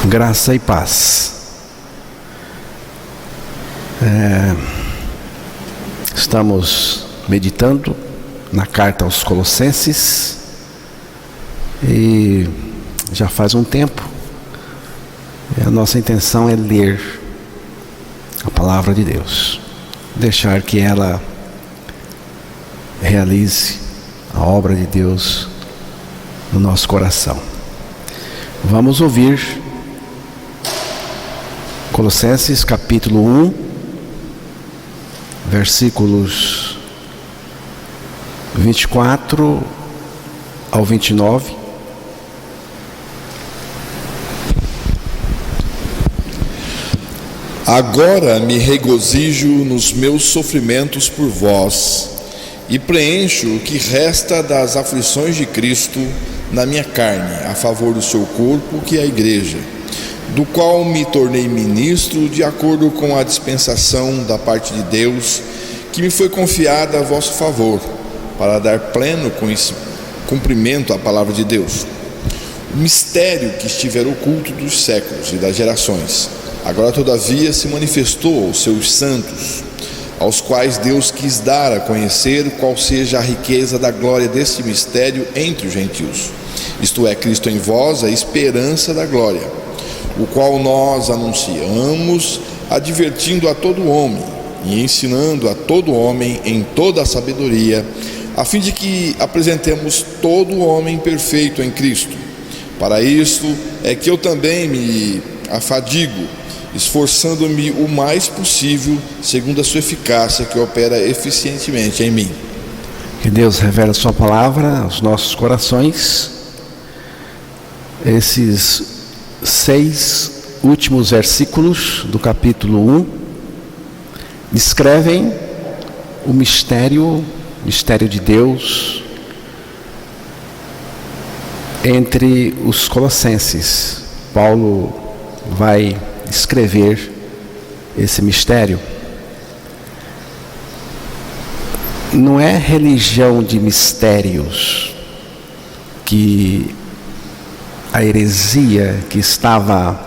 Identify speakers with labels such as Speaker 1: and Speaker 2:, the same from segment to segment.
Speaker 1: Graça e paz. Estamos meditando na carta aos Colossenses e já faz um tempo. A nossa intenção é ler a palavra de Deus, deixar que ela realize a obra de Deus no nosso coração. Vamos ouvir Colossenses capítulo 1, versículos 24 ao 29.
Speaker 2: Agora me regozijo nos meus sofrimentos por vós, e preencho o que resta das aflições de Cristo na minha carne, a favor do seu corpo, que é a igreja, do qual me tornei ministro de acordo com a dispensação da parte de Deus, que me foi confiada a vosso favor, para dar pleno cumprimento à palavra de Deus. O mistério que estiver oculto dos séculos e das gerações, agora todavia se manifestou aos seus santos, aos quais Deus quis dar a conhecer qual seja a riqueza da glória deste mistério entre os gentios, isto é, Cristo em vós, a esperança da glória, o qual nós anunciamos, advertindo a todo homem e ensinando a todo homem em toda a sabedoria, a fim de que apresentemos todo homem perfeito em Cristo. Para isto é que eu também me afadigo, esforçando-me o mais possível, segundo a sua eficácia que opera eficientemente em mim.
Speaker 1: Que Deus revele a sua palavra aos nossos corações. Esses 6 últimos versículos do capítulo 1 descrevem o mistério de Deus entre os colossenses. Paulo vai descrever esse mistério. Não é religião de mistérios que a heresia que estava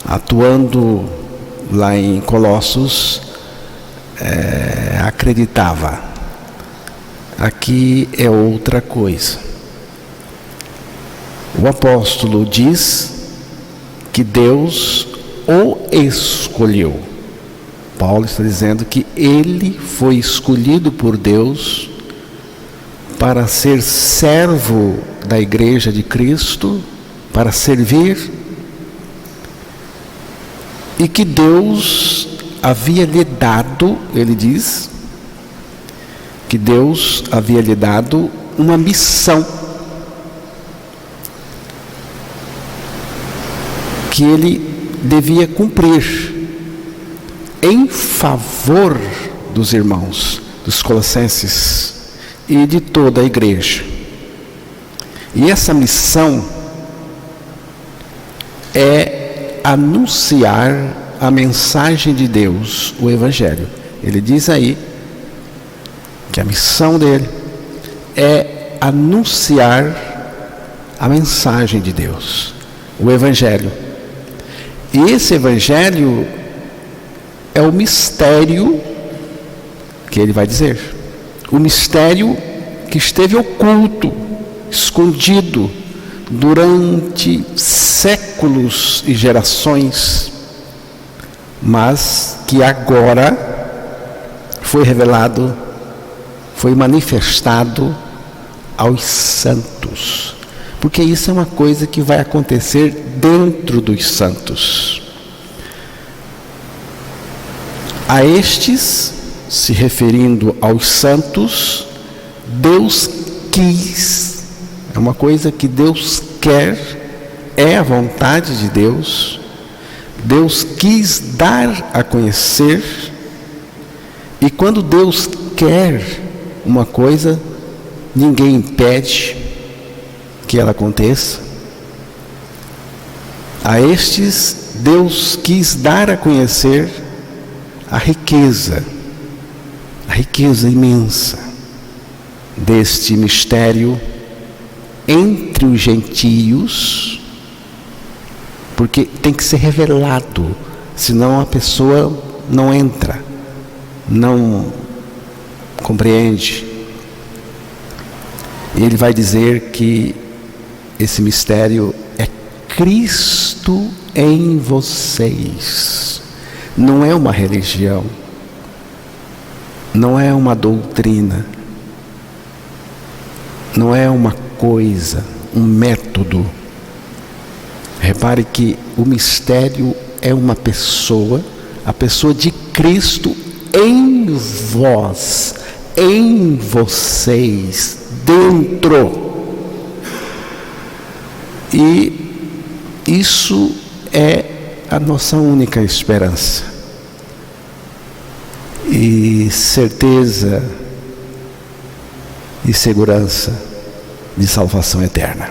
Speaker 1: atuando lá em Colossos acreditava. Aqui é outra coisa. O apóstolo diz que Deus o escolheu. Paulo está dizendo que ele foi escolhido por Deus para ser servo da igreja de Cristo, para servir, e que Deus havia lhe dado, ele diz, que Deus havia lhe dado uma missão, que ele devia cumprir em favor dos irmãos, dos colossenses e de toda a igreja. E essa missão é anunciar a mensagem de Deus, o Evangelho. Ele diz aí que a missão dele é anunciar a mensagem de Deus, o Evangelho. E esse Evangelho é o mistério que ele vai dizer. O mistério que esteve oculto, escondido durante séculos e gerações, mas que agora foi revelado, foi manifestado aos santos, porque isso é uma coisa que vai acontecer dentro dos santos. A estes, se referindo aos santos, Deus quis, é uma coisa que Deus quer, é a vontade de Deus. Deus quis dar a conhecer, e quando Deus quer uma coisa, ninguém impede que ela aconteça. A estes Deus quis dar a conhecer a riqueza imensa deste mistério entre os gentios porque tem que ser revelado, senão a pessoa não entra, não compreende. E ele vai dizer que esse mistério é Cristo em vocês. Não é uma religião, não é uma doutrina, não é uma coisa, um método. Repare que o mistério é uma pessoa, a pessoa de Cristo em vós, em vocês, dentro. E isso é a nossa única esperança e certeza e segurança de salvação eterna.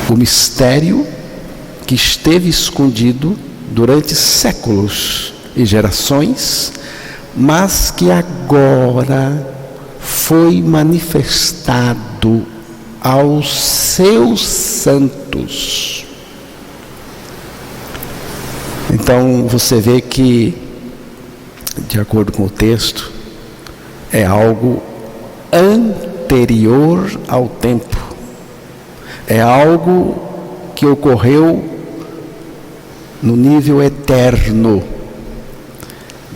Speaker 1: O mistério que esteve escondido durante séculos e gerações, mas que agora foi manifestado aos seus santos. Então você vê que, de acordo com o texto, é algo anterior ao tempo, é algo que ocorreu no nível eterno.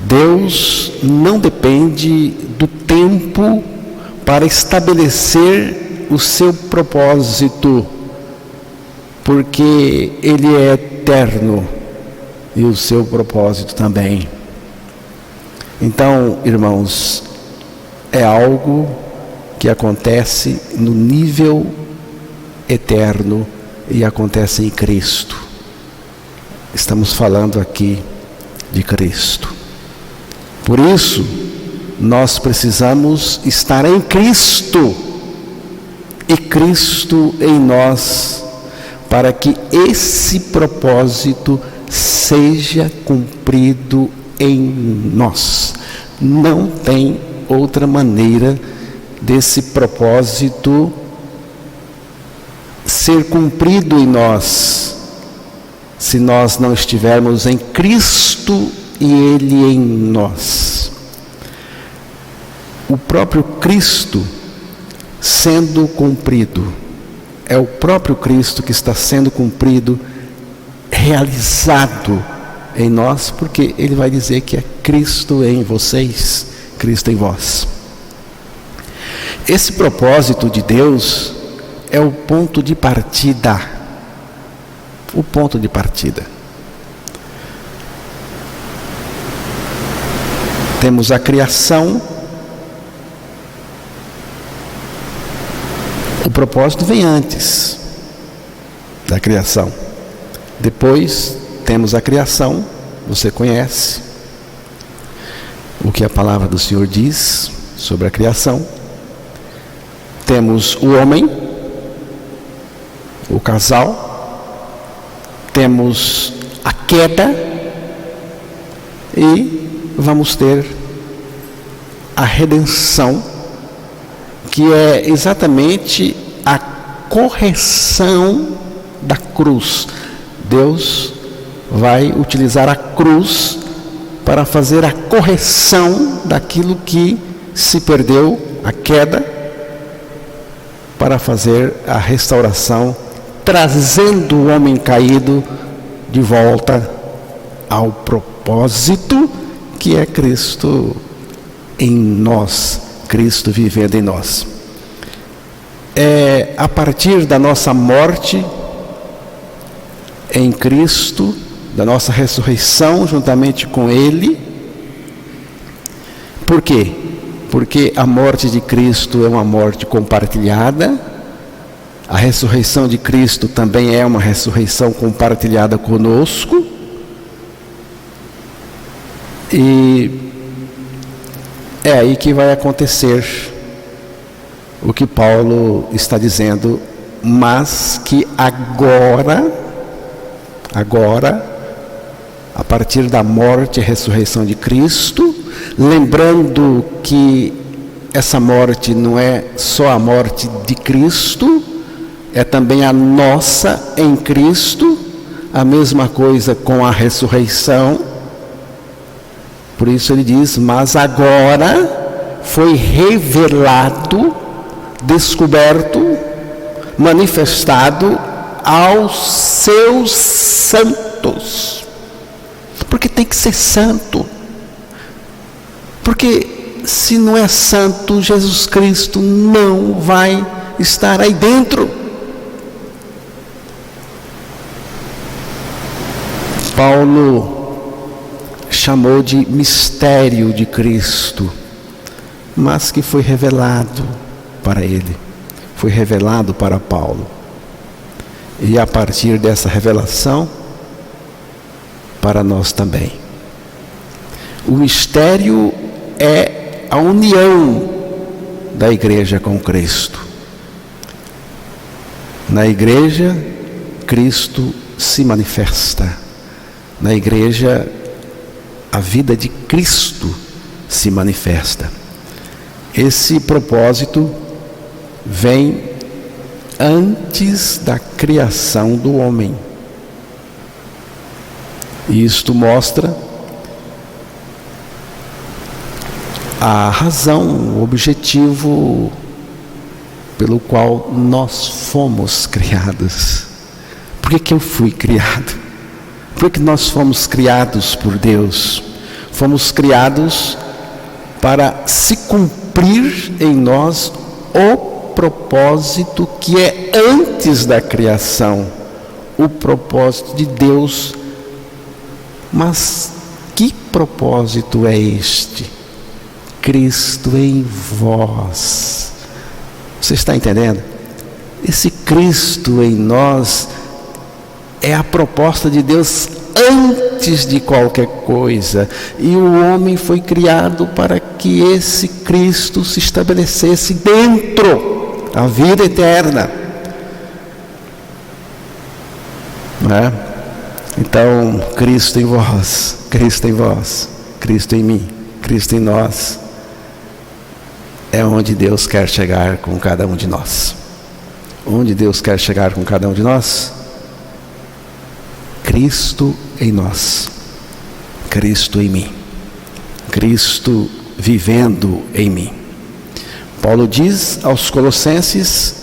Speaker 1: Deus não depende do tempo para estabelecer o seu propósito, porque Ele é eterno e o seu propósito também. Então, irmãos, é algo que acontece no nível eterno e acontece em Cristo. Estamos falando aqui de Cristo. Por isso, nós precisamos estar em Cristo e Cristo em nós, para que esse propósito seja cumprido em nós. Não tem outra maneira desse propósito ser cumprido em nós, se nós não estivermos em Cristo e Ele em nós. O próprio Cristo sendo cumprido, é o próprio Cristo que está sendo cumprido, realizado em nós, porque Ele vai dizer que é Cristo em vocês, Cristo em vós. Esse propósito de Deus é o ponto de partida. O ponto de partida. Temos a criação. O propósito vem antes da criação. Depois temos a criação. Você conhece o que a palavra do Senhor diz sobre a criação. Temos o homem, o casal. Temos a queda e vamos ter a redenção, que é exatamente a correção da cruz. Deus vai utilizar a cruz para fazer a correção daquilo que se perdeu, a queda, para fazer a restauração, trazendo o homem caído de volta ao propósito que é Cristo em nós, Cristo vivendo em nós. É a partir da nossa morte em Cristo, da nossa ressurreição juntamente com Ele. Por quê? Porque a morte de Cristo é uma morte compartilhada. A ressurreição de Cristo também é uma ressurreição compartilhada conosco. E é aí que vai acontecer o que Paulo está dizendo, mas que agora, a partir da morte e ressurreição de Cristo, lembrando que essa morte não é só a morte de Cristo, é também a nossa em Cristo, a mesma coisa com a ressurreição. Por isso ele diz: mas agora foi revelado, descoberto, manifestado aos seus santos. Porque tem que ser santo. Porque se não é santo, Jesus Cristo não vai estar aí dentro. Paulo chamou de mistério de Cristo, mas que foi revelado para ele, foi revelado para Paulo. E a partir dessa revelação, para nós também. O mistério é a união da igreja com Cristo. Na igreja, Cristo se manifesta. Na igreja, a vida de Cristo se manifesta. Esse propósito vem antes da criação do homem. E isto mostra a razão, o objetivo pelo qual nós fomos criados. Por que eu fui criado? Por que nós fomos criados por Deus? Fomos criados para se cumprir em nós o propósito que é antes da criação, o propósito de Deus. Mas que propósito é este? Cristo em vós. Você está entendendo? Esse Cristo em nós é a proposta de Deus antes de qualquer coisa. E o homem foi criado para que esse Cristo se estabelecesse dentro, a vida eterna. Não é? Então, Cristo em vós, Cristo em vós, Cristo em mim, Cristo em nós, é onde Deus quer chegar com cada um de nós. Onde Deus quer chegar com cada um de nós? Cristo em nós, Cristo em mim, Cristo vivendo em mim. Paulo diz aos Colossenses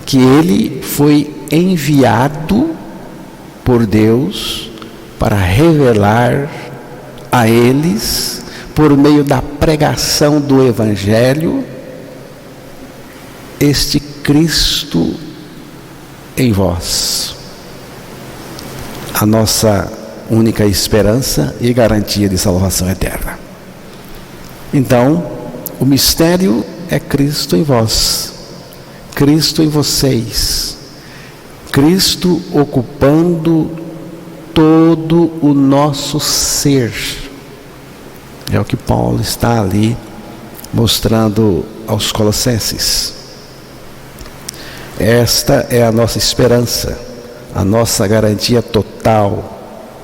Speaker 1: que ele foi enviado por Deus para revelar a eles, por meio da pregação do Evangelho, este Cristo em vós, a nossa única esperança e garantia de salvação eterna. Então, o mistério é Cristo em vós, Cristo em vocês, Cristo ocupando todo o nosso ser. É o que Paulo está ali mostrando aos Colossenses. Esta é a nossa esperança, a nossa garantia total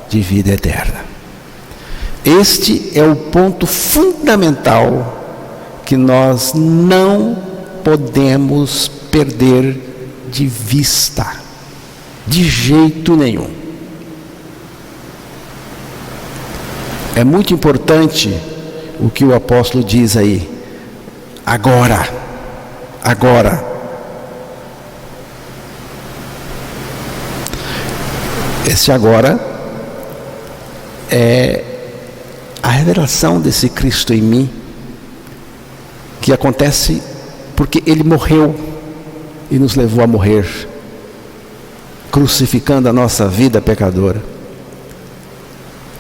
Speaker 1: de vida eterna. Este é o ponto fundamental que nós não podemos perder de vista, de jeito nenhum. É muito importante o que o apóstolo diz aí. Agora. Esse agora é a revelação desse Cristo em mim, que acontece porque Ele morreu e nos levou a morrer, crucificando a nossa vida pecadora.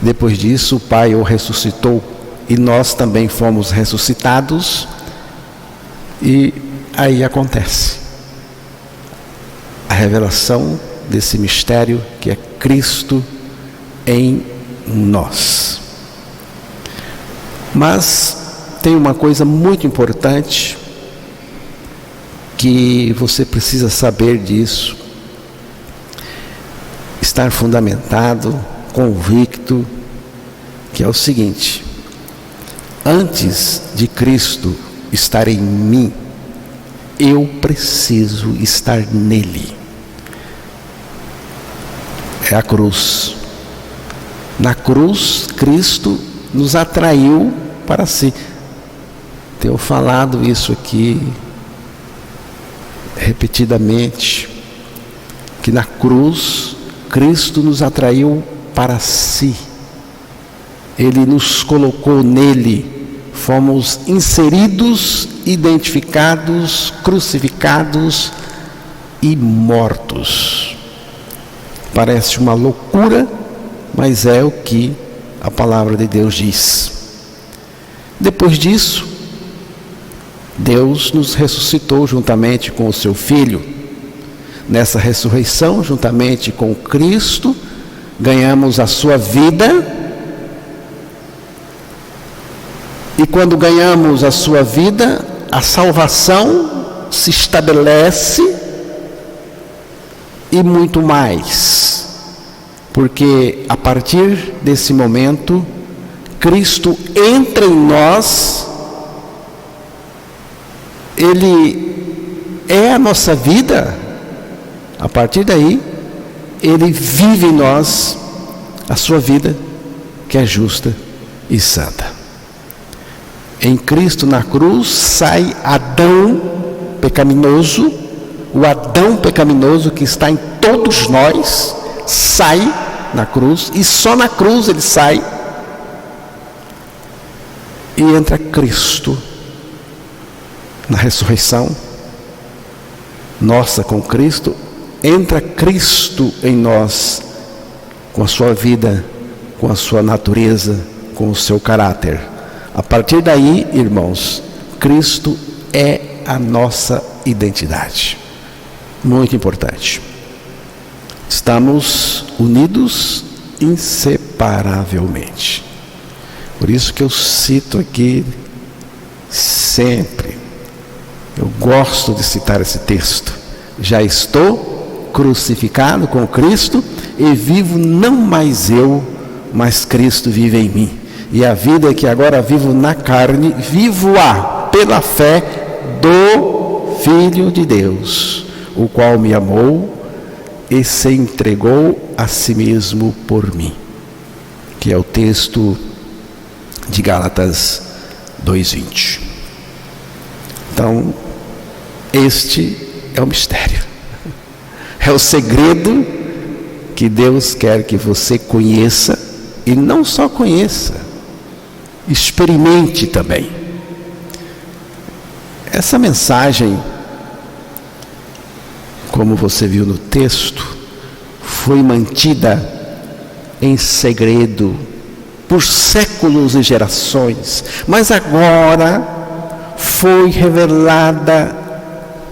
Speaker 1: Depois disso, o Pai o ressuscitou e nós também fomos ressuscitados, e aí acontece a revelação desse mistério que é Cristo em nós. Mas tem uma coisa muito importante que você precisa saber disso, estar fundamentado, convicto, que é o seguinte: antes de Cristo estar em mim, eu preciso estar nele. É a cruz. Na cruz, Cristo nos atraiu para si. Tenho falado isso aqui repetidamente, que na cruz, Cristo nos atraiu para si. Ele nos colocou nele. Fomos inseridos, identificados, crucificados e mortos. Parece uma loucura, mas é o que a palavra de Deus diz. Depois disso, Deus nos ressuscitou juntamente com o seu Filho. Nessa ressurreição, juntamente com Cristo, ganhamos a sua vida. E quando ganhamos a sua vida, a salvação se estabelece e muito mais. Porque a partir desse momento, Cristo entra em nós, Ele é a nossa vida. A partir daí, Ele vive em nós a sua vida, que é justa e santa. Em Cristo na cruz sai Adão pecaminoso, o Adão pecaminoso que está em todos nós, sai na cruz, e só na cruz ele sai, e entra Cristo na ressurreição nossa com Cristo, entra Cristo em nós, com a sua vida, com a sua natureza, com o seu caráter. A partir daí, irmãos, Cristo é a nossa identidade. Muito importante. Estamos unidos inseparavelmente. Por isso que eu cito aqui sempre. Eu gosto de citar esse texto. Já estou crucificado com Cristo e vivo não mais eu, mas Cristo vive em mim. E a vida que agora vivo na carne, vivo-a pela fé do Filho de Deus, o qual me amou e se entregou a si mesmo por mim. Que é o texto de Gálatas 2:20. Então, este é o mistério. É o segredo que Deus quer que você conheça, e não só conheça, experimente também. Essa mensagem, como você viu no texto, foi mantida em segredo por séculos e gerações, mas agora foi revelada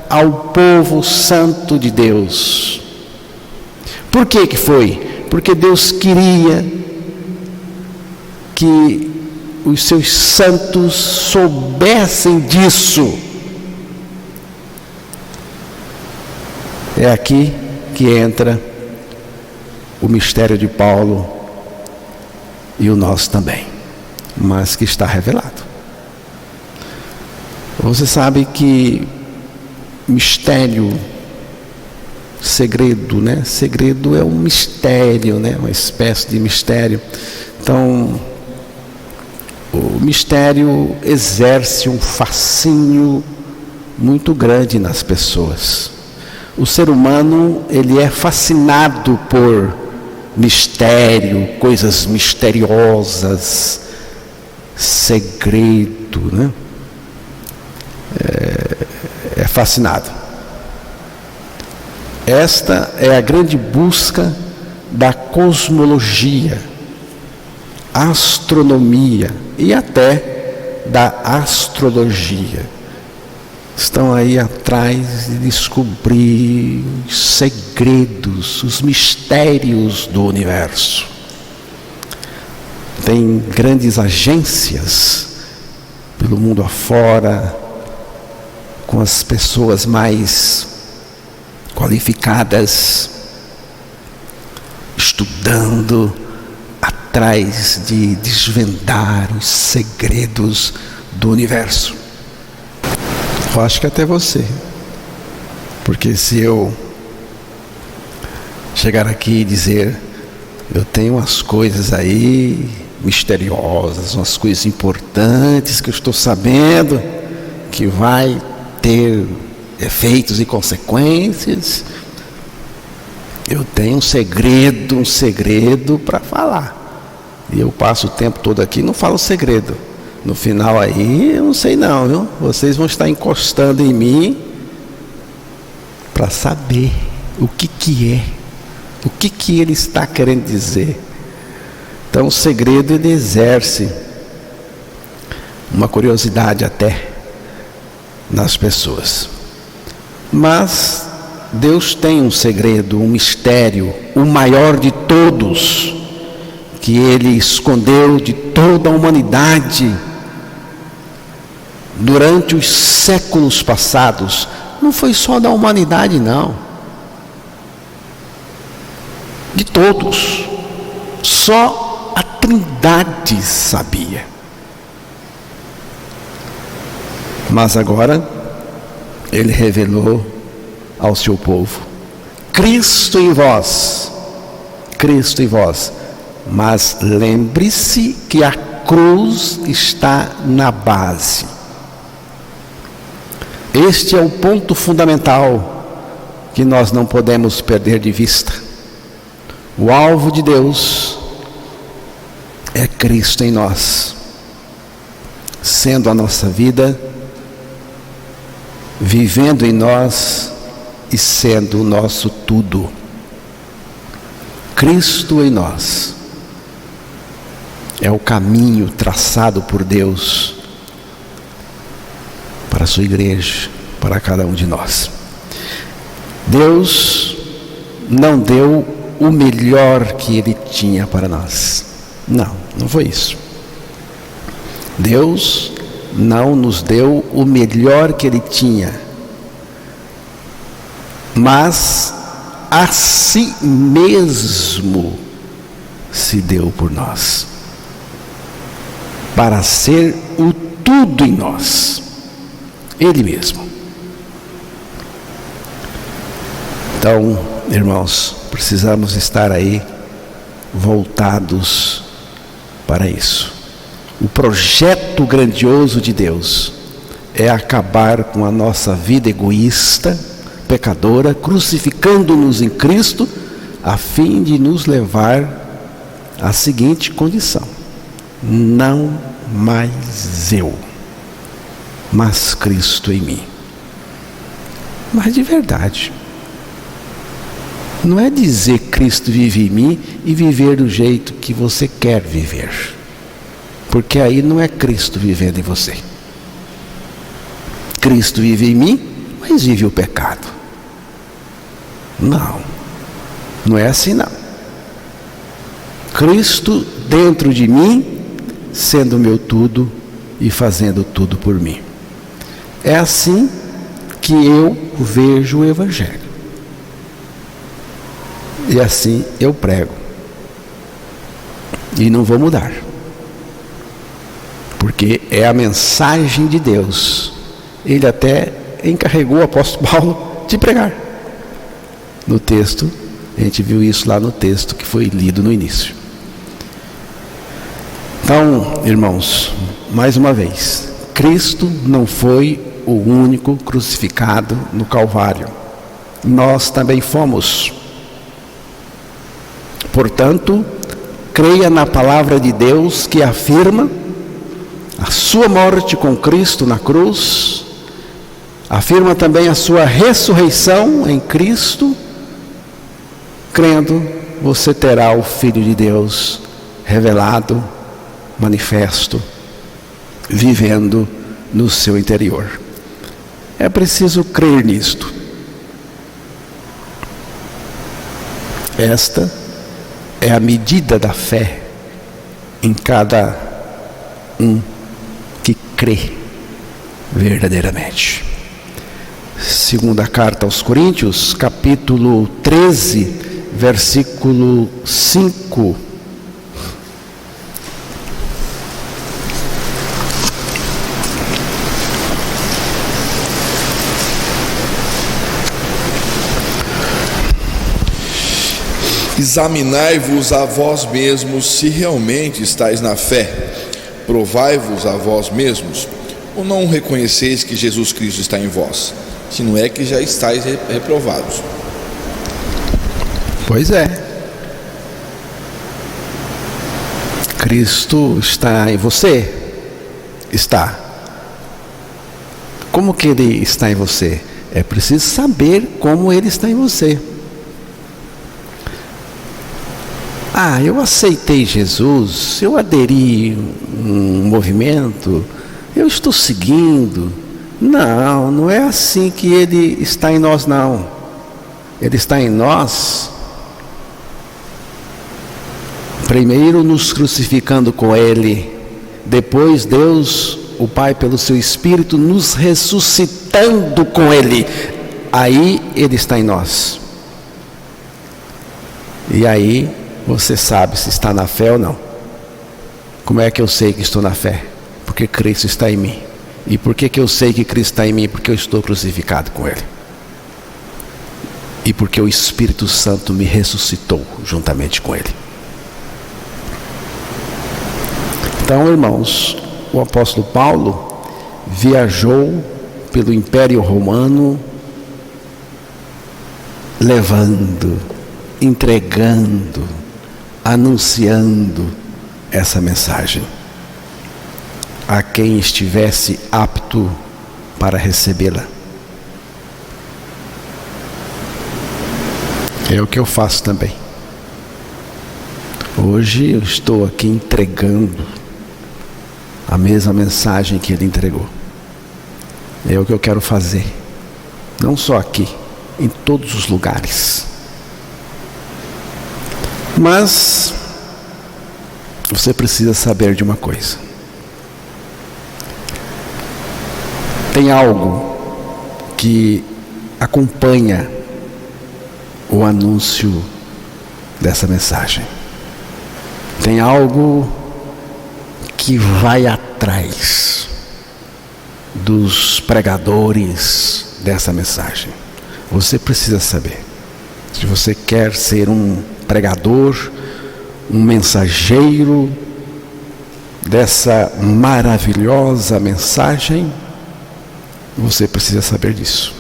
Speaker 1: ao povo santo de Deus. Por que foi? Porque Deus queria que os seus santos soubessem disso. É aqui que entra o mistério de Paulo e o nosso também, mas que está revelado. Você sabe que mistério, segredo, né? Segredo é um mistério, né? Uma espécie de mistério. Então, o mistério exerce um fascínio muito grande nas pessoas. O ser humano, ele é fascinado por mistério, coisas misteriosas, segredo, né? É fascinado. Esta é a grande busca da cosmologia, astronomia e até da astrologia. Estão aí atrás de descobrir segredos, os mistérios do universo. Tem grandes agências pelo mundo afora, com as pessoas mais qualificadas, estudando, atrás de desvendar os segredos do universo. Eu acho que até você Porque se eu chegar aqui e dizer, eu tenho umas coisas aí misteriosas, umas coisas importantes que eu estou sabendo que vai ter efeitos e consequências, eu tenho um segredo para falar. E eu passo o tempo todo aqui e não falo segredo. No final aí, eu não sei não, viu? Vocês vão estar encostando em mim para saber o que é, o que ele está querendo dizer. Então o segredo, ele exerce uma curiosidade até nas pessoas. Mas Deus tem um segredo, um mistério, o maior de todos, que Ele escondeu de toda a humanidade durante os séculos passados. Não foi só da humanidade, não. De todos. Só a Trindade sabia. Mas agora Ele revelou ao seu povo. Cristo em vós. Cristo em vós. Mas lembre-se que a cruz está na base. Este é o ponto fundamental que nós não podemos perder de vista. O alvo de Deus é Cristo em nós, sendo a nossa vida, vivendo em nós e sendo o nosso tudo. Cristo em nós é o caminho traçado por Deus para a sua igreja, para cada um de nós. Deus não deu o melhor que Ele tinha para nós. Não foi isso. Deus não nos deu o melhor que Ele tinha, mas a si mesmo se deu por nós, para ser o tudo em nós. Ele mesmo. Então, irmãos, precisamos estar aí voltados para isso. O projeto grandioso de Deus é acabar com a nossa vida egoísta, pecadora, crucificando-nos em Cristo, a fim de nos levar à seguinte condição: não mais eu, mas Cristo em mim. Mas de verdade, não é dizer Cristo vive em mim e viver do jeito que você quer viver, porque aí não é Cristo vivendo em você. Cristo vive em mim, mas vive o pecado. Não é assim não. Cristo dentro de mim, sendo meu tudo e fazendo tudo por mim. É assim que eu vejo o Evangelho. E assim eu prego. E não vou mudar. Porque é a mensagem de Deus. Ele até encarregou o apóstolo Paulo de pregar. No texto, a gente viu isso lá no texto que foi lido no início. Então, irmãos, mais uma vez, Cristo não foi o único crucificado no Calvário. Nós também fomos. Portanto, creia na palavra de Deus que afirma a sua morte com Cristo na cruz, afirma também a sua ressurreição em Cristo. Crendo, você terá o Filho de Deus revelado, manifesto, vivendo no seu interior. É preciso crer nisto. Esta é a medida da fé em cada um que crê verdadeiramente. Segunda carta aos Coríntios, capítulo 13, versículo 5.
Speaker 2: Examinai-vos a vós mesmos se realmente estáis na fé. Provai-vos a vós mesmos, ou não reconheceis que Jesus Cristo está em vós? Se não é que já estáis reprovados.
Speaker 1: Pois é. Cristo está em você? Está. Como que Ele está em você? É preciso saber como Ele está em você. Eu aceitei Jesus, eu aderi um movimento, eu estou seguindo. Não, não é assim que Ele está em nós, não. Ele está em nós, primeiro nos crucificando com Ele, depois Deus, o Pai, pelo seu Espírito, nos ressuscitando com Ele. Aí Ele está em nós. E aí você sabe se está na fé ou não. Como é que eu sei que estou na fé? Porque Cristo está em mim. E por que eu sei que Cristo está em mim? Porque eu estou crucificado com Ele. E porque o Espírito Santo me ressuscitou juntamente com Ele. Então, irmãos, o apóstolo Paulo viajou pelo Império Romano, levando, entregando, anunciando essa mensagem a quem estivesse apto para recebê-la. É o que eu faço também. Hoje eu estou aqui entregando a mesma mensagem que Ele entregou. É o que eu quero fazer, não só aqui, em todos os lugares. Mas você precisa saber de uma coisa. Tem algo que acompanha o anúncio dessa mensagem. Tem algo que vai atrás dos pregadores dessa mensagem. Você precisa saber. Se você quer ser um pregador, um mensageiro dessa maravilhosa mensagem, você precisa saber disso.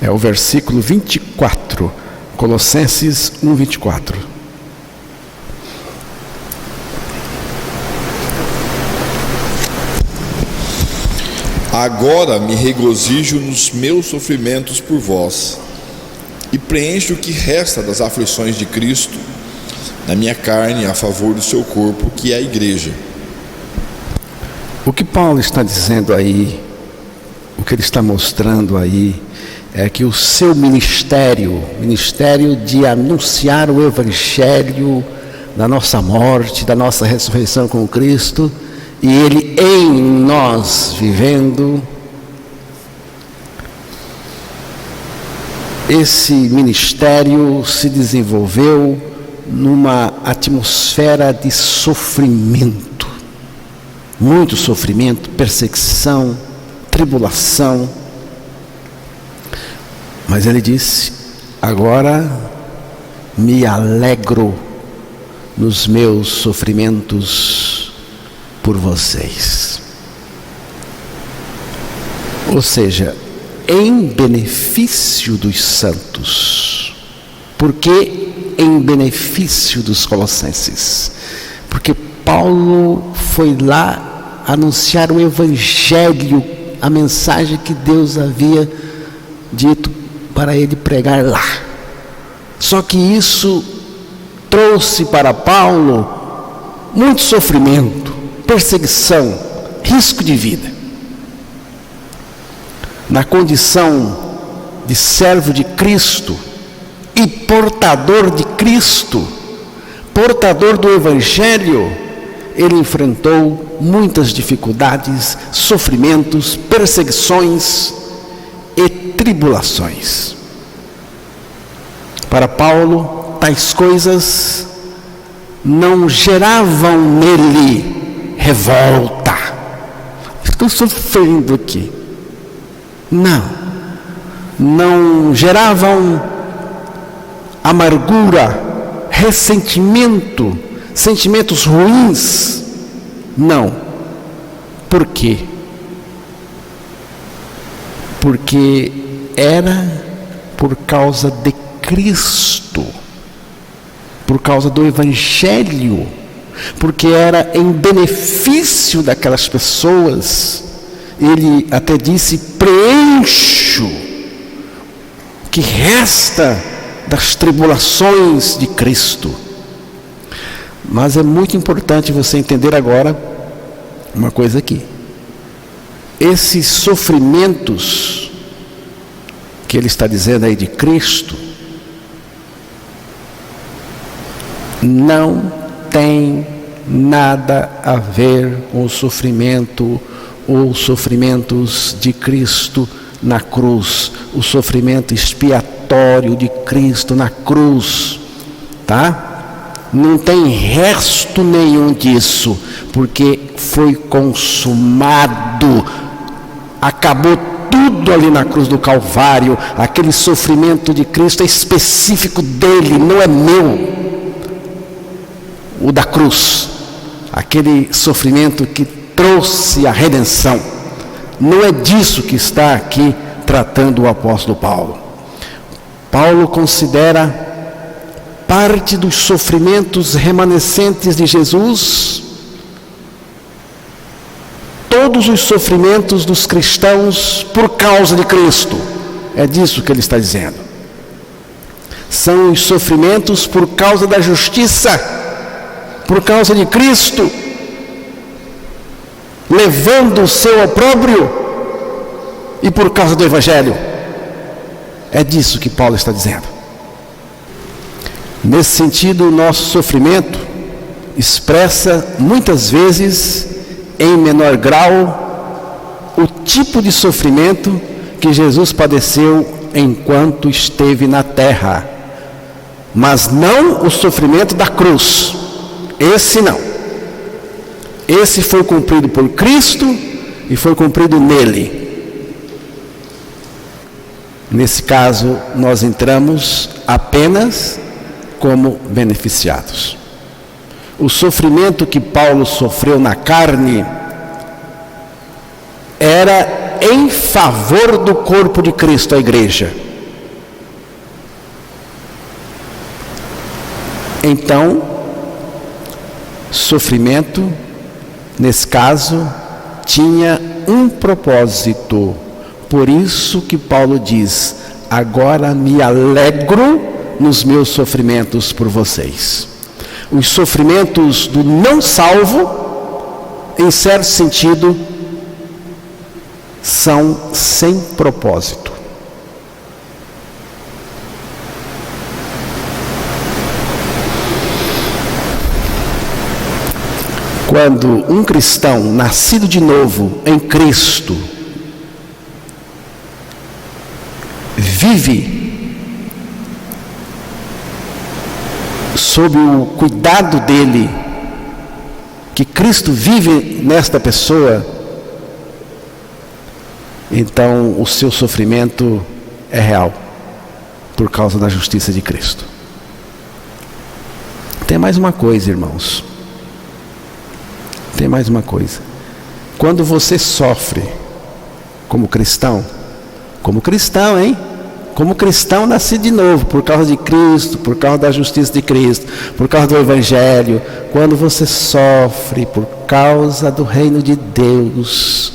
Speaker 1: É o versículo 24, Colossenses 1:24.
Speaker 2: Agora me regozijo nos meus sofrimentos por vós, e preencho o que resta das aflições de Cristo na minha carne a favor do seu corpo, que é a igreja.
Speaker 1: O que Paulo está dizendo aí, o que ele está mostrando aí, é que o seu ministério de anunciar o evangelho da nossa morte, da nossa ressurreição com Cristo, e Ele em nós vivendo, esse ministério se desenvolveu numa atmosfera de sofrimento, muito sofrimento, perseguição, tribulação. Mas ele disse: agora me alegro nos meus sofrimentos por vocês. Ou seja, em benefício dos santos. Por que em benefício dos colossenses? Porque Paulo foi lá anunciar o evangelho, a mensagem que Deus havia dito para ele pregar lá. Só que isso trouxe para Paulo muito sofrimento, perseguição, risco de vida. Na condição de servo de Cristo e portador de Cristo, portador do Evangelho, ele enfrentou muitas dificuldades, sofrimentos, perseguições e tribulações. Para Paulo, tais coisas não geravam nele revolta. Estou sofrendo aqui. Não geravam amargura, ressentimento, sentimentos ruins. Não. Por quê? Porque era por causa de Cristo, por causa do Evangelho, porque era em benefício daquelas pessoas. Ele até disse: preencho o que resta das tribulações de Cristo. Mas é muito importante você entender agora uma coisa aqui. Esses sofrimentos que ele está dizendo aí de Cristo não tem nada a ver com o sofrimento ou sofrimentos de Cristo na cruz, o sofrimento expiatório de Cristo na cruz, tá? Não tem resto nenhum disso, porque foi consumado, acabou tudo ali na cruz do Calvário. Aquele sofrimento de Cristo é específico dele, não é meu. O da cruz, aquele sofrimento que trouxe a redenção, não é disso que está aqui tratando o apóstolo Paulo. Paulo considera parte dos sofrimentos remanescentes de Jesus, todos os sofrimentos dos cristãos por causa de Cristo. É disso que ele está dizendo. São os sofrimentos por causa da justiça, por causa de Cristo, levando o seu opróbrio, e por causa do Evangelho. É disso que Paulo está dizendo. Nesse sentido, o nosso sofrimento expressa muitas vezes, em menor grau, o tipo de sofrimento que Jesus padeceu enquanto esteve na terra, mas não o sofrimento da cruz. Esse não. Esse foi cumprido por Cristo e foi cumprido nele. Nesse caso, nós entramos apenas como beneficiados. O sofrimento que Paulo sofreu na carne era em favor do corpo de Cristo, a igreja. Então, sofrimento, nesse caso, tinha um propósito. Por isso que Paulo diz: agora me alegro nos meus sofrimentos por vocês. Os sofrimentos do não salvo, em certo sentido, são sem propósito. Quando um cristão nascido de novo em Cristo vive sob o cuidado dele, que Cristo vive nesta pessoa, então o seu sofrimento é real, por causa da justiça de Cristo. Tem mais uma coisa, irmãos. Tem mais uma coisa. Quando você sofre como cristão, hein? Como cristão nascido de novo, por causa de Cristo, por causa da justiça de Cristo, por causa do Evangelho, quando você sofre por causa do reino de Deus,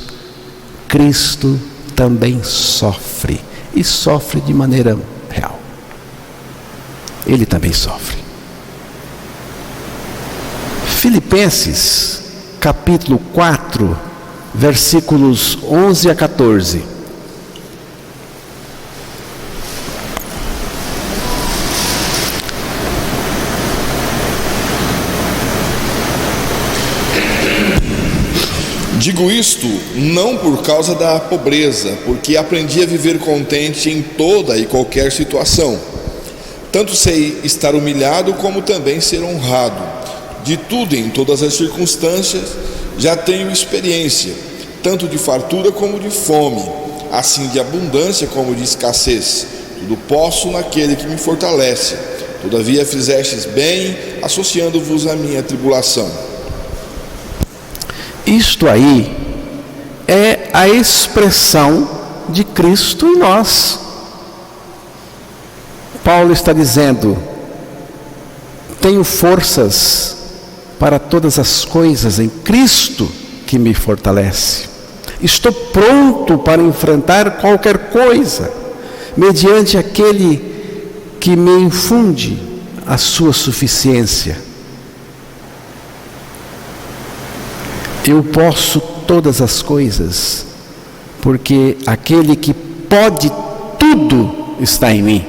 Speaker 1: Cristo também sofre, e sofre de maneira real. Ele também sofre. Filipenses, capítulo 4, versículos 11 a 14.
Speaker 2: Digo isto não por causa da pobreza, porque aprendi a viver contente em toda e qualquer situação. Tanto sei estar humilhado como também ser honrado. De tudo em todas as circunstâncias já tenho experiência, tanto de fartura como de fome, assim de abundância como de escassez. Tudo posso naquele que me fortalece. Todavia fizestes bem, associando-vos à minha tribulação.
Speaker 1: Isto aí é a expressão de Cristo em nós. Paulo está dizendo: tenho forças para todas as coisas em Cristo que me fortalece. Estou pronto para enfrentar qualquer coisa, mediante aquele que me infunde a sua suficiência. Eu posso todas as coisas, porque aquele que pode tudo está em mim.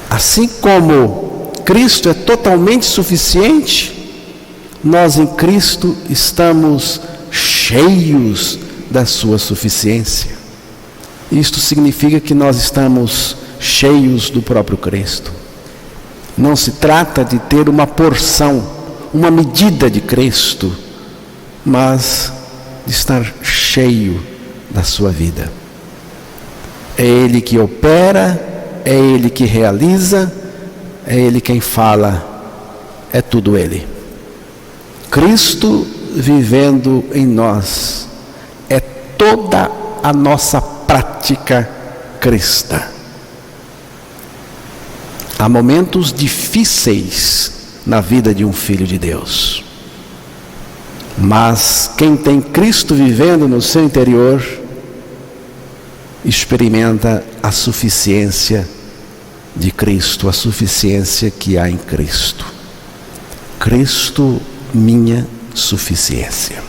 Speaker 1: Assim como Cristo é totalmente suficiente, nós em Cristo estamos cheios da sua suficiência. Isto significa que nós estamos cheios do próprio Cristo. Não se trata de ter uma porção, uma medida de Cristo, mas de estar cheio da sua vida. É Ele que opera, é Ele que realiza, é Ele quem fala, é tudo Ele. Cristo vivendo em nós é toda a nossa prática cristã. Há momentos difíceis na vida de um filho de Deus, mas quem tem Cristo vivendo no seu interior experimenta a suficiência de Cristo, a suficiência que há em Cristo. Cristo, minha suficiência.